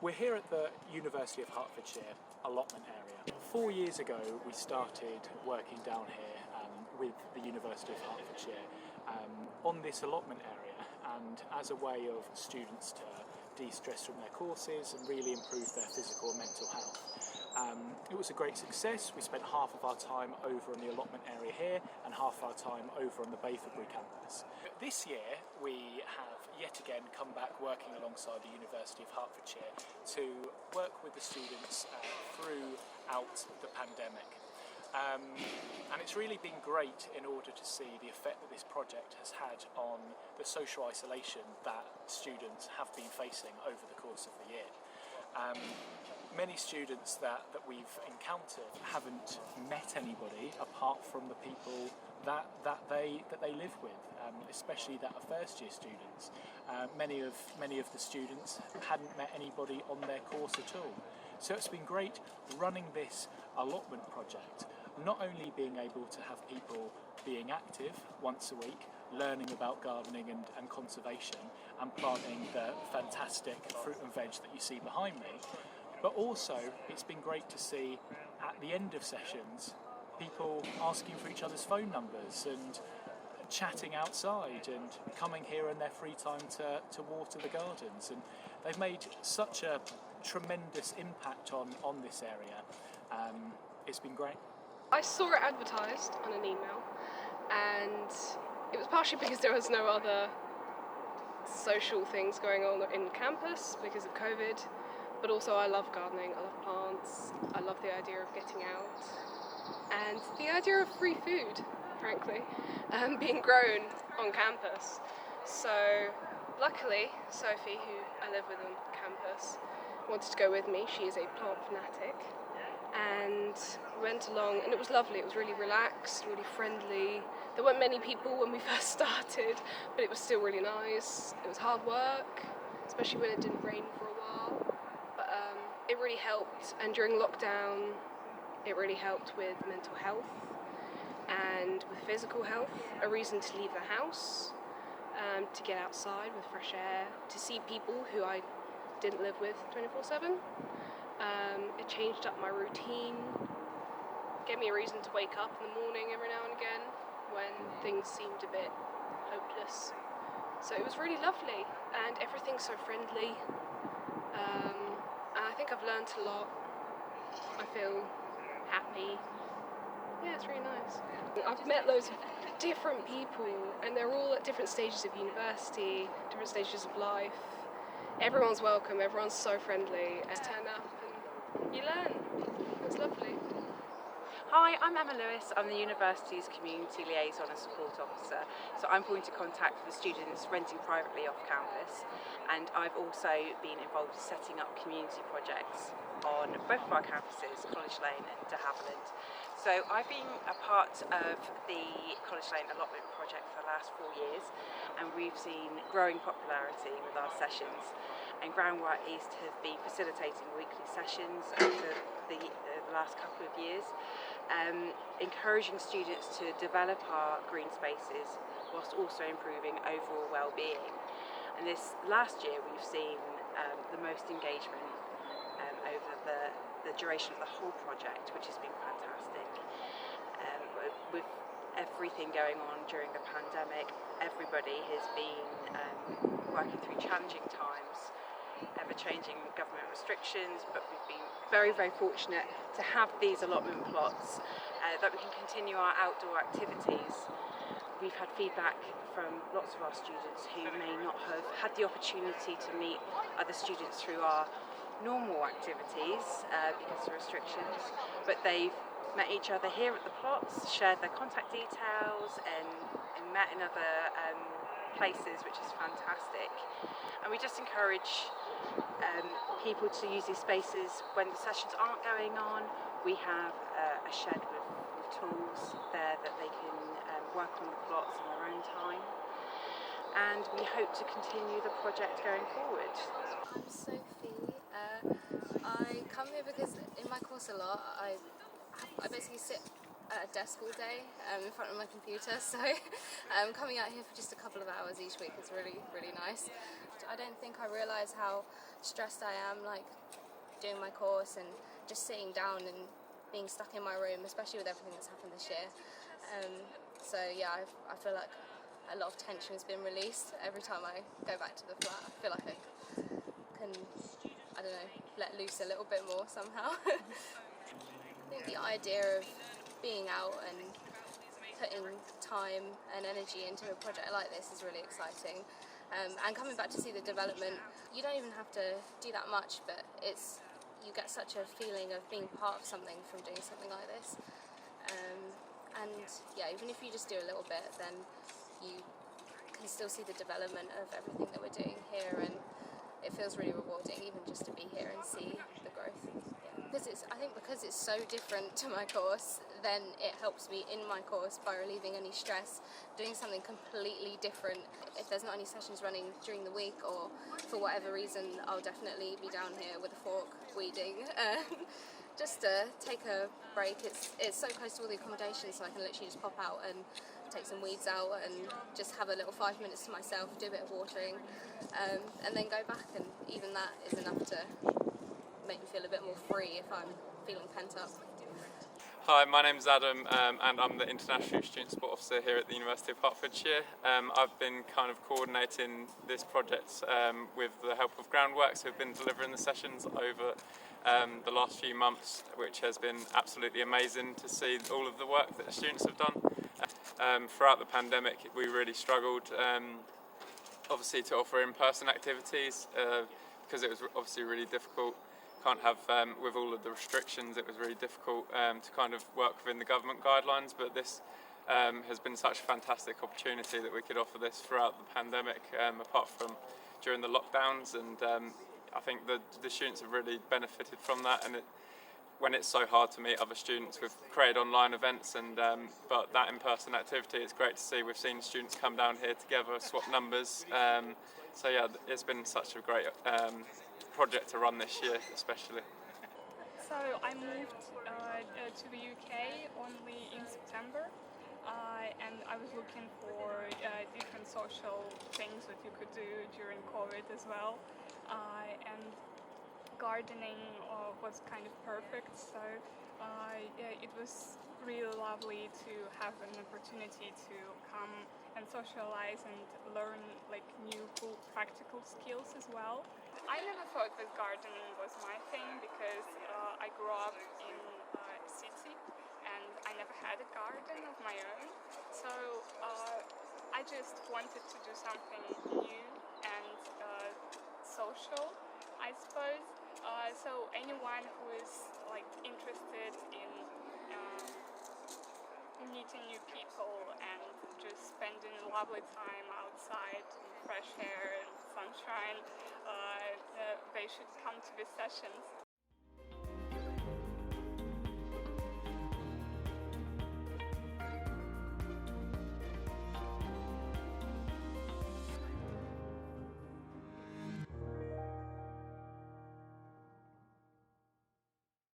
We're here at the University of Hertfordshire allotment area. 4 years ago we started working down here with the University of Hertfordshire on this allotment area, and as a way of students to de-stress from their courses and really improve their physical and mental health. It was a great success. We spent half of our time over in the allotment area here and half our time over on the Bayfordbury campus. This year we have yet again come back working alongside the University of Hertfordshire to work with the students throughout the pandemic. And it's really been great in order to see the effect that this project has had on the social isolation that students have been facing over the course of the year. Many students that we've encountered haven't met anybody apart from the people that they live with, especially that are first year students. Many of the students hadn't met anybody on their course at all. So it's been great running this allotment project, not only being able to have people being active once a week, learning about gardening and conservation and planting the fantastic fruit and veg that you see behind me, but also it's been great to see at the end of sessions people asking for each other's phone numbers and chatting outside and coming here in their free time to water the gardens, and they've made such a tremendous impact on this area. It's been great. I saw it advertised on an email, and it was partially because there was no other social things going on in campus because of COVID, but also I love gardening, I love plants, I love the idea of getting out, and the idea of free food, frankly, being grown on campus. So luckily, Sophie, who I live with on campus, wanted to go with me. She is a plant fanatic. And we went along, and it was lovely. It was really relaxed, really friendly. There weren't many people when we first started, but it was still really nice. It was hard work, especially when it didn't rain for a while. But it really helped, and during lockdown, it really helped with mental health and with physical health. A reason to leave the house, to get outside with fresh air, to see people who I didn't live with 24/7. It changed up my routine, gave me a reason to wake up in the morning every now and again when things seemed a bit hopeless. So it was really lovely, and everything's so friendly, and I think I've learned a lot. I feel happy. Yeah, it's really nice. I've met loads of different people, and they're all at different stages of university, different stages of life. Everyone's welcome, everyone's so friendly. Just turn up and you learn. It's lovely. Hi, I'm Emma Lewis. I'm the University's Community Liaison and Support Officer. So I'm point of contact for the students renting privately off campus, and I've also been involved in setting up community projects on both of our campuses, College Lane and De Havilland. So I've been a part of the College Lane allotment project for the last 4 years, and we've seen growing popularity with our sessions. And Groundwork is to have been facilitating weekly sessions over the last couple of years, encouraging students to develop our green spaces whilst also improving overall well-being. And this last year we've seen the most engagement over the duration of the whole project, which has been fantastic. With everything going on during the pandemic, everybody has been working through challenging times, ever-changing government restrictions, but we've been very, very fortunate to have these allotment plots that we can continue our outdoor activities. We've had feedback from lots of our students who may not have had the opportunity to meet other students through our normal activities because of restrictions, but they've met each other here at the plots, shared their contact details and met in other places, which is fantastic. And we just encourage people to use these spaces when the sessions aren't going on. We have a shed with tools there that they can work on the plots in their own time, and we hope to continue the project going forward. I'm Sophie. I come here because in my course a lot I basically sit at a desk all day in front of my computer, so coming out here for just a couple of hours each week is really, really nice. I don't think I realise how stressed I am, like doing my course and just sitting down and being stuck in my room, especially with everything that's happened this year. So yeah, I feel like a lot of tension has been released every time I go back to the flat. I feel like I can, I don't know, let loose a little bit more somehow. I think the idea of being out and putting time and energy into a project like this is really exciting. And coming back to see the development, you don't even have to do that much, but you get such a feeling of being part of something from doing something like this. And yeah, even if you just do a little bit, then you can still see the development of everything that we're doing here, and it feels really rewarding even just to be here and see the growth. I think because it's so different to my course, then it helps me in my course by relieving any stress, doing something completely different. If there's not any sessions running during the week, or for whatever reason, I'll definitely be down here with a fork weeding. Just to take a break. It's so close to all the accommodation, so I can literally just pop out and take some weeds out and just have a little 5 minutes to myself, do a bit of watering, and then go back, and even that is enough to make me feel a bit more free if I'm feeling pent up. Hi, my name's Adam, and I'm the International Student Sport Officer here at the University of Hertfordshire. I've been kind of coordinating this project with the help of Groundwork, who've been delivering the sessions over the last few months, which has been absolutely amazing to see all of the work that the students have done. Throughout the pandemic, we really struggled, obviously, to offer in-person activities because it was obviously really difficult. Can't have, with all of the restrictions, it was really difficult to kind of work within the government guidelines, but this has been such a fantastic opportunity that we could offer this throughout the pandemic, apart from during the lockdowns, and I think the students have really benefited from that. And when it's so hard to meet other students, we've created online events, and but that in-person activity, it's great to see. We've seen students come down here together, swap numbers, so yeah, it's been such a great project to run this year, especially. So I moved to the UK only in September, and I was looking for different social things that you could do during COVID as well, and gardening was kind of perfect, so it was really lovely to have an opportunity to come and socialize and learn like new cool practical skills as well. I never thought that gardening was my thing because I grew up in a city and I never had a garden of my own, so I just wanted to do something new and social, I suppose. So anyone who is like interested in meeting new people and just spending a lovely time outside in fresh air and sunshine, they should come to these sessions.